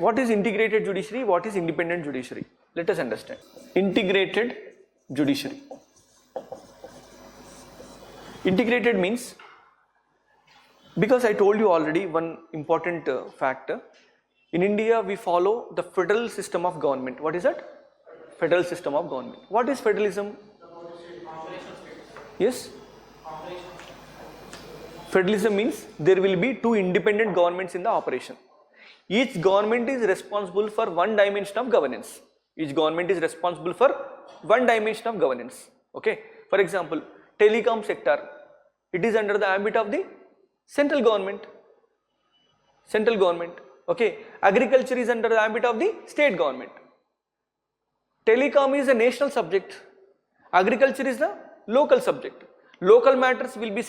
What is integrated judiciary? What is independent judiciary? Let us understand. Integrated judiciary. Integrated means, because I told you already one important factor. In India, we follow the federal system of government. What is that? Federal system of government. What is federalism? Yes? Federalism means there will be two independent governments in the operation. Each government is responsible for one dimension of governance. Each government is responsible for one dimension of governance. Okay. For example, telecom sector, it is under the ambit of the central government. Central government. Okay. Agriculture is under the ambit of the state government. Telecom is a national subject. Agriculture is the local subject. Local matters will be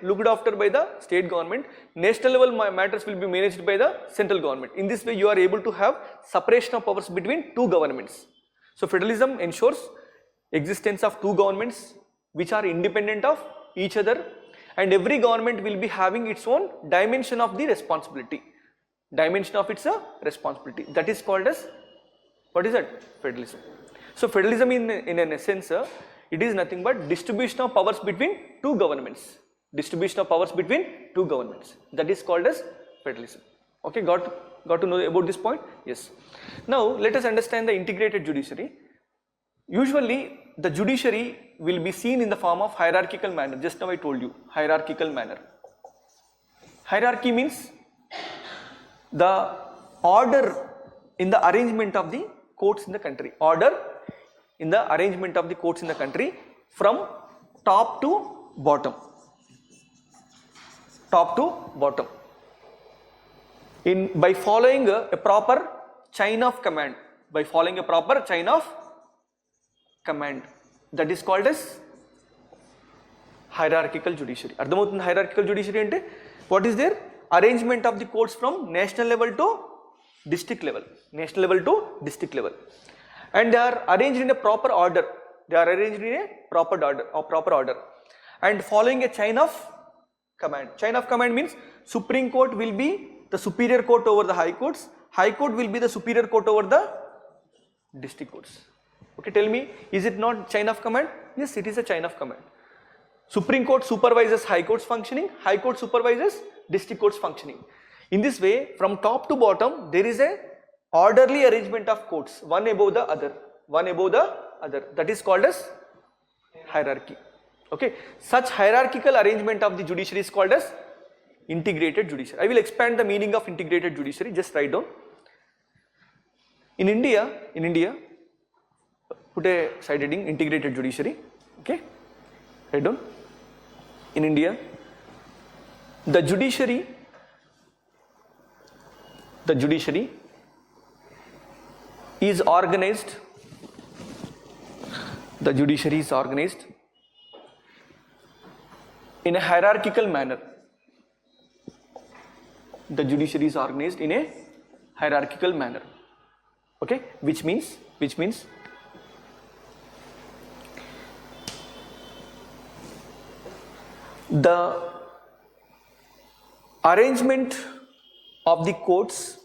looked after by the state government. National level matters will be managed by the central government. In this way, you are able to have separation of powers between two governments. So, federalism ensures existence of two governments which are independent of each other, and every government will be having its own dimension of the responsibility. Dimension of its responsibility. That is called as, what is that? Federalism. So, federalism in an essence, it is nothing but distribution of powers between two governments. Distribution of powers between two governments. That is called as federalism. Okay, got to know about this point? Yes. Now, let us understand the integrated judiciary. Usually, the judiciary will be seen in the form of hierarchical manner. Just now I told you, hierarchical manner. Hierarchy means the order in the arrangement of the courts in the country. Order in the arrangement of the courts in the country from top to bottom. Top to bottom. By following a proper chain of command. By following a proper chain of command. That is called as hierarchical judiciary. Ardhamautundi hierarchical judiciary ante what is there? Arrangement of the courts from national level to district level. National level to district level. And they are arranged in a proper order. They are arranged in a proper order. And following a chain of command. Chain of command means Supreme Court will be the superior court over the High Courts. High Court will be the superior court over the district courts. Okay, tell me, is it not chain of command? Yes, it is a chain of command. Supreme Court supervises High Court's functioning. High Court supervises district court's functioning. In this way, from top to bottom, there is a orderly arrangement of courts, one above the other, one above the other. That is called as hierarchy. Okay, such hierarchical arrangement of the judiciary is called as integrated judiciary. I will expand the meaning of integrated judiciary. Just write down. In India, put a side heading, integrated judiciary. Okay, write down. In India, the judiciary is organized. The judiciary is organized in a hierarchical manner. The judiciary is organized in a hierarchical manner. Okay, which means the arrangement of the courts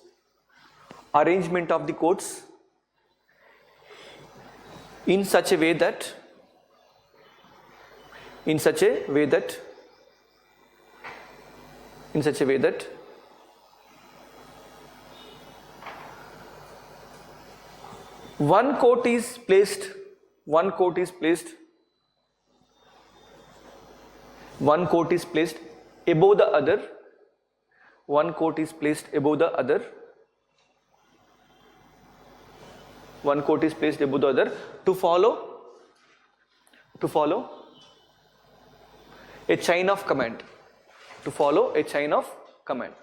in such a way that one court is placed above the other. One court is placed above the other. One court is placed above the other to follow a chain of command. To follow a chain of command.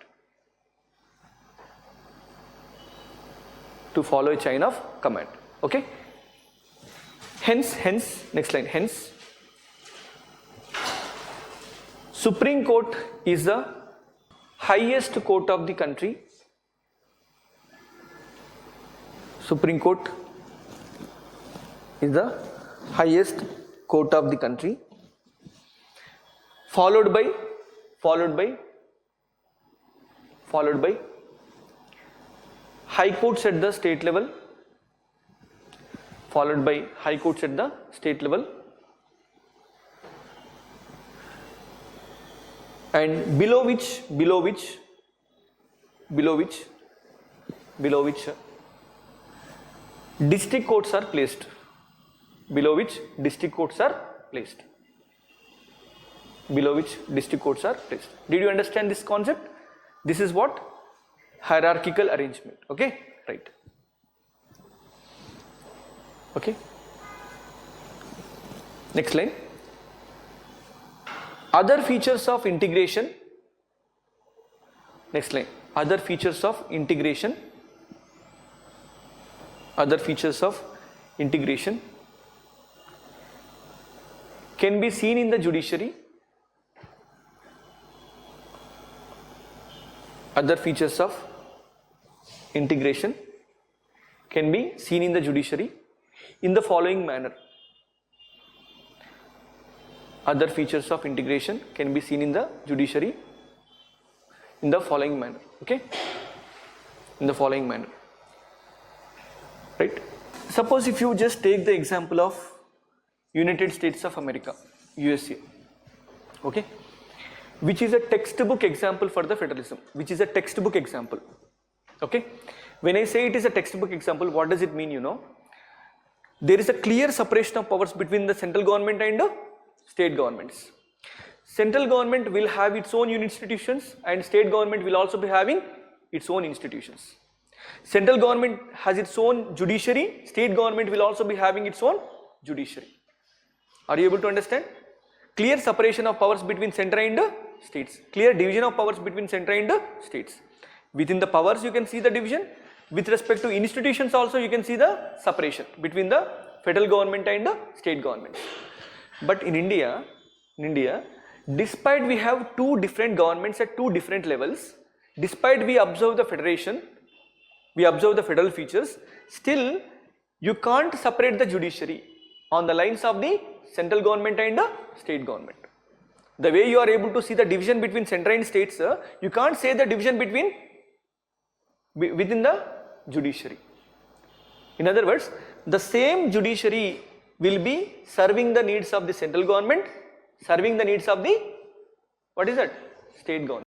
To follow a chain of command. Okay. Hence, next line. Hence, Supreme Court is the highest court of the country. Supreme Court is the highest court of the country, followed by high courts at the state level, followed by high courts at the state level, and below which district courts are placed. Below which district courts are placed. Below which district courts are placed. Did you understand this concept? This is what? Hierarchical arrangement. Okay, right. Okay. Next line. Other features of integration. Next line. Other features of integration. Other features of integration can be seen in the judiciary. Other features of integration can be seen in the judiciary in the following manner. Other features of integration can be seen in the judiciary in the following manner. Okay? In the following manner. Right? Suppose if you just take the example of United States of America, USA. Okay? Which is a textbook example for the federalism. Which is a textbook example. Okay? When I say it is a textbook example, what does it mean, you know? There is a clear separation of powers between the central government and the state governments. Central government will have its own institutions and state government will also be having its own institutions. Central government has its own judiciary, state government will also be having its own judiciary. Are you able to understand? Clear separation of powers between central and states. Clear division of powers between central and states. Within the powers you can see the division. With respect to institutions also you can see the separation between the federal government and state government. But in India, despite we have two different governments at two different levels, despite we observe the federation, we observe the federal features, still you can't separate the judiciary on the lines of the central government and the state government. The way you are able to see the division between central and states, you can't say the division within the judiciary. In other words, the same judiciary will be serving the needs of the central government, serving the needs of the, what is that? State government.